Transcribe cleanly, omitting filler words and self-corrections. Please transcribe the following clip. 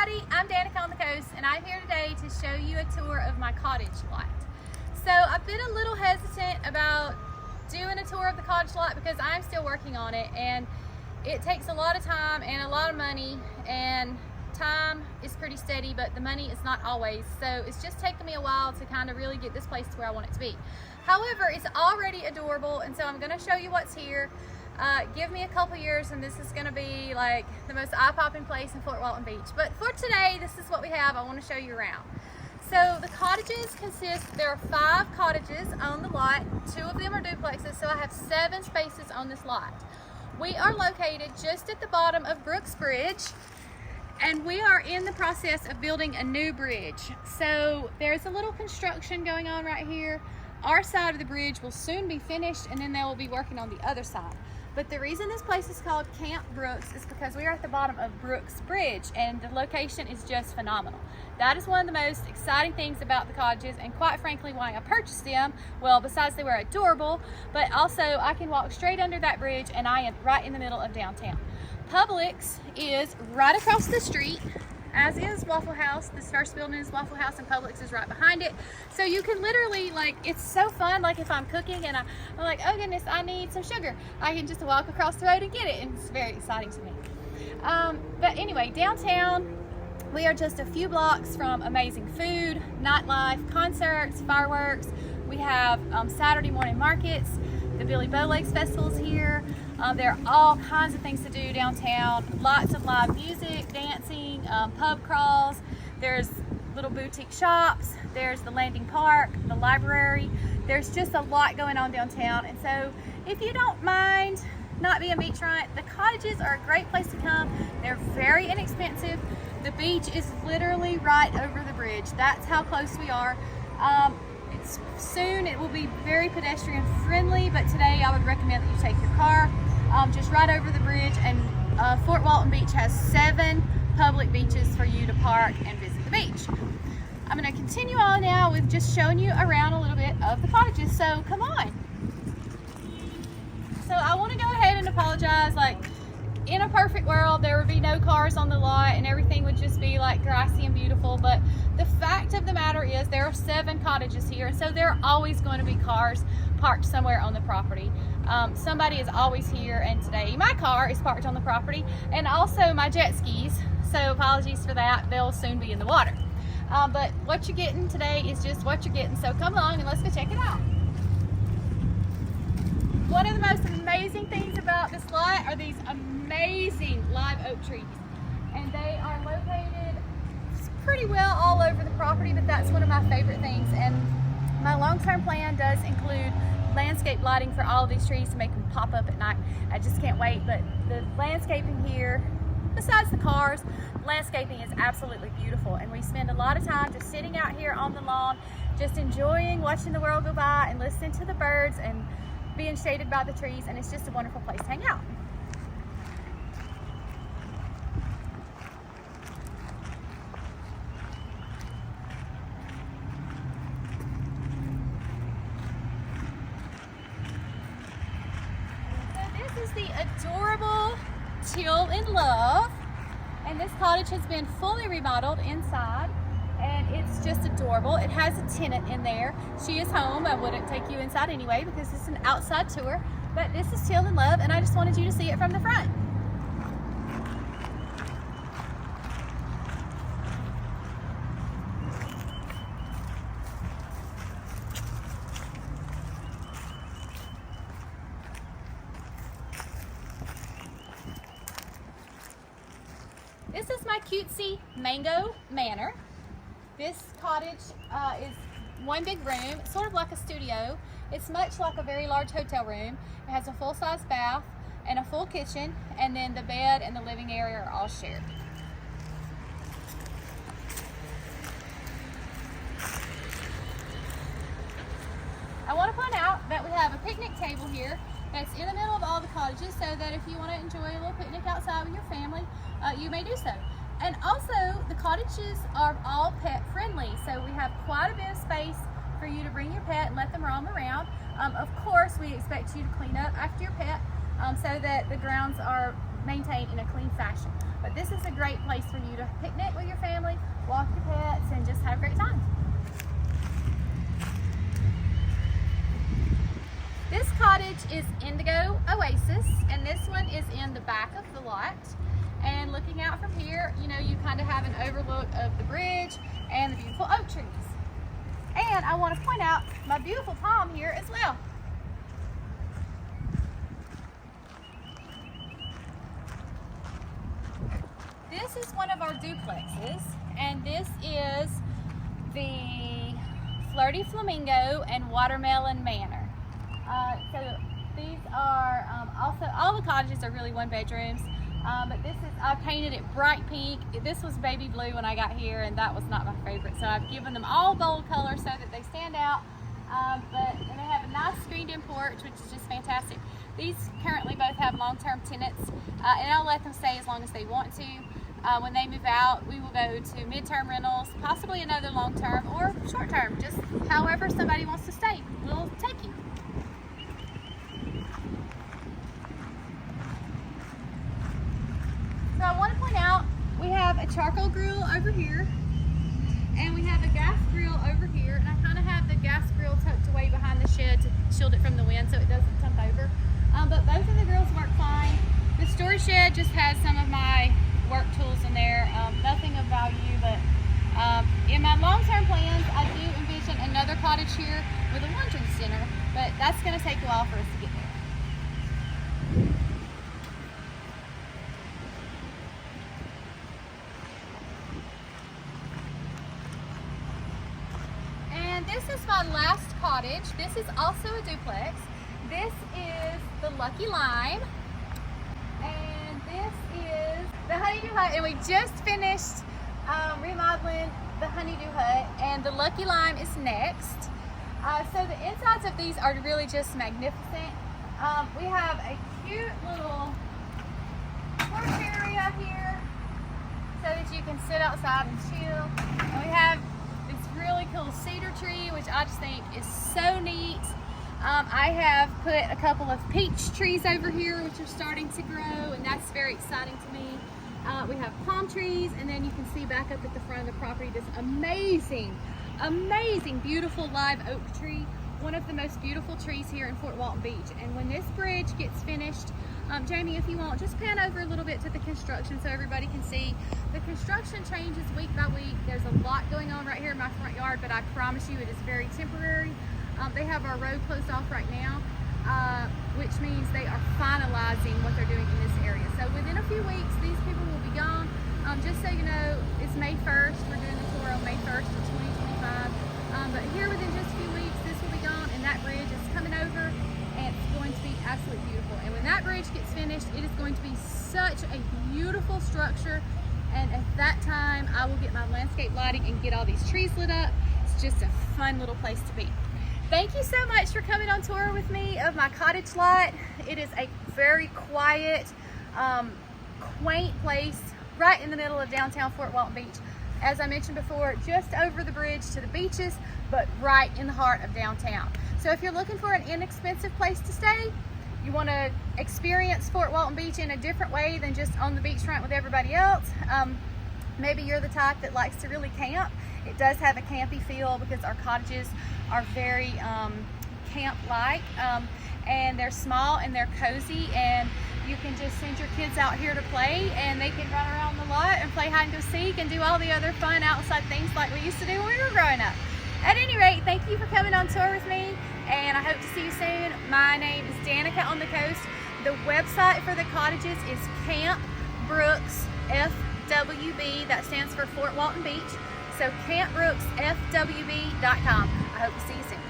everybody, I'm Danica on the coast, and I'm here today to show you a tour of my cottage lot. So I've been a little hesitant about doing a tour of the cottage lot because I'm still working on it, and it takes a lot of time and a lot of money, and time is pretty steady, but the money is not always. So it's just taken me a while to kind of really get this place to where I want it to be. However, it's already adorable, and so I'm going to show you what's here. Give me a couple years and this is going to be like the most eye-popping place in Fort Walton Beach. But for today, this is what we have. I want to show you around. So the cottages consist, there are 5 cottages on the lot. 2 of them are duplexes, so I have 7 spaces on this lot. We are located just at the bottom of Brooks Bridge, and we are in the process of building a new bridge. So there's a little construction going on right here. Our side of the bridge will soon be finished, and then they will be working on the other side. But the reason this place is called Camp Brooks is because we are at the bottom of Brooks Bridge, and the location is just phenomenal. That is one of the most exciting things about the cottages, and quite frankly why I purchased them. Well, besides they were adorable, but also I can walk straight under that bridge and I am right in the middle of downtown. Publix is right across the street, as is Waffle House. This first building is Waffle House, and Publix is right behind it. So you can literally, like, it's so fun, like if I'm cooking and I'm like, oh goodness, I need some sugar, I can just walk across the road and get it, and it's very exciting to me. But anyway, downtown, we are just a few blocks from amazing food, nightlife, concerts, fireworks. We have Saturday morning markets, the Billy Bowlegs Festival's here. There are all kinds of things to do downtown. Lots of live music, dancing, pub crawls. There's little boutique shops. There's the landing park, the library. There's just a lot going on downtown. And so if you don't mind not being beachfront, the cottages are a great place to come. They're very inexpensive. The beach is literally right over the bridge. That's how close we are. Soon it will be very pedestrian friendly, but today I would recommend that you take your car just right over the bridge. And Fort Walton Beach has 7 public beaches for you to park and visit the beach. I'm going to continue on now with just showing you around a little bit of the cottages, so come on. So I want to go ahead and apologize. Like, in a perfect world, there would be no cars on the lot and everything would just be like grassy and beautiful, but the fact of the matter is there are 7 cottages here, so there are always going to be cars parked somewhere on the property. Somebody is always here, and today my car is parked on the property, and also my jet skis, so apologies for that, they'll soon be in the water. But what you're getting today is just what you're getting, so come along and let's go check it out. One of the most amazing things about this lot are these amazing live oak trees, and they are located pretty well all over the property, but that's one of my favorite things. And my long-term plan does include landscape lighting for all of these trees to make them pop up at night. I just can't wait. But the landscaping here, besides the cars, landscaping is absolutely beautiful, and we spend a lot of time just sitting out here on the lawn, just enjoying watching the world go by and listening to the birds and being shaded by the trees, and it's just a wonderful place to hang out. This is the adorable Till in Love, and this cottage has been fully remodeled inside, and it's just adorable. It has a tenant in there. She is home. I wouldn't take you inside anyway because it's an outside tour, but this is Till in Love, and I just wanted you to see it from the front. This is my cutesy Mango Manor. This cottage is one big room, sort of like a studio. It's much like a very large hotel room. It has a full-size bath and a full kitchen, and then the bed and the living area are all shared. I want to point out that we have a picnic table here that's in the middle of all the cottages, so that if you want to enjoy a little picnic outside with your family, you may do so. And also, the cottages are all pet friendly, so we have quite a bit of space for you to bring your pet and let them roam around. Of course, we expect you to clean up after your pet so that the grounds are maintained in a clean fashion. But this is a great place for you to picnic with your family, walk your pets, and just have a great time. This cottage is Indigo Oasis, and this one is in the back of the lot. And looking out from here, you know, you kind of have an overlook of the bridge and the beautiful oak trees. And I want to point out my beautiful palm here as well. This is one of our duplexes, and this is the Flirty Flamingo and Watermelon Manor. So these are also, all the cottages are really one bedrooms, but this is, I painted it bright pink. This was baby blue when I got here, and that was not my favorite. So I've given them all gold color so that they stand out. And they have a nice screened-in porch, which is just fantastic. These currently both have long-term tenants, and I'll let them stay as long as they want to. When they move out, we will go to midterm rentals, possibly another long-term or short-term, just however somebody wants to stay, we'll take you. So I want to point out, we have a charcoal grill over here, and we have a gas grill over here, and I kind of have the gas grill tucked away behind the shed to shield it from the wind so it doesn't tump over. But both of the grills work fine. The storage shed just has some of my work tools in there, nothing of value, but in my long-term plans, I do envision another cottage here with a laundry center, but that's going to take a while for us to get there. This is my last cottage. This is also a duplex. This is the Lucky Lime, and this is the Honeydew Hut, and we just finished remodeling the Honeydew Hut, and the Lucky Lime is next. So the insides of these are really just magnificent. We have a cute little porch area here so that you can sit outside and chill, and we have this really cool cedar tree, which I just think is so neat. I have put a couple of peach trees over here, which are starting to grow, and that's very exciting to me. We have palm trees, and then you can see back up at the front of the property this amazing, beautiful live oak tree, one of the most beautiful trees here in Fort Walton Beach. And when this bridge gets finished, Jamie, if you want, just pan over a little bit to the construction so everybody can see. The construction changes week by week. There's a lot going on right here in my front yard, but I promise you it is very temporary. They have our road closed off right now, which means they are finalizing what they're doing in this area. So within a few weeks, these people will be gone. Just so you know, it's May 1st. We're doing the tour on May 1st of 2025. But here within just a few weeks, this will be gone, and that bridge is coming over, and it's going to be absolutely beautiful. And when that bridge gets finished, it is going to be such a beautiful structure. And at that time, I will get my landscape lighting and get all these trees lit up. It's just a fun little place to be. Thank you so much for coming on tour with me of my cottage lot. It is a very quiet, quaint place right in the middle of downtown Fort Walton Beach. As I mentioned before, just over the bridge to the beaches, but right in the heart of downtown. So if you're looking for an inexpensive place to stay, you want to experience Fort Walton Beach in a different way than just on the beachfront with everybody else, maybe you're the type that likes to really camp. It does have a campy feel because our cottages are very camp-like, and they're small and they're cozy, and you can just send your kids out here to play, and they can run around the lot and play hide and go seek and do all the other fun outside things like we used to do when we were growing up. At any rate, thank you for coming on tour with me, and I hope to see you soon. My name is Danica on the Coast. The website for the cottages is Camp Brooks FWB. That stands for Fort Walton Beach. So campbrooksfwb.com. I hope to see you soon.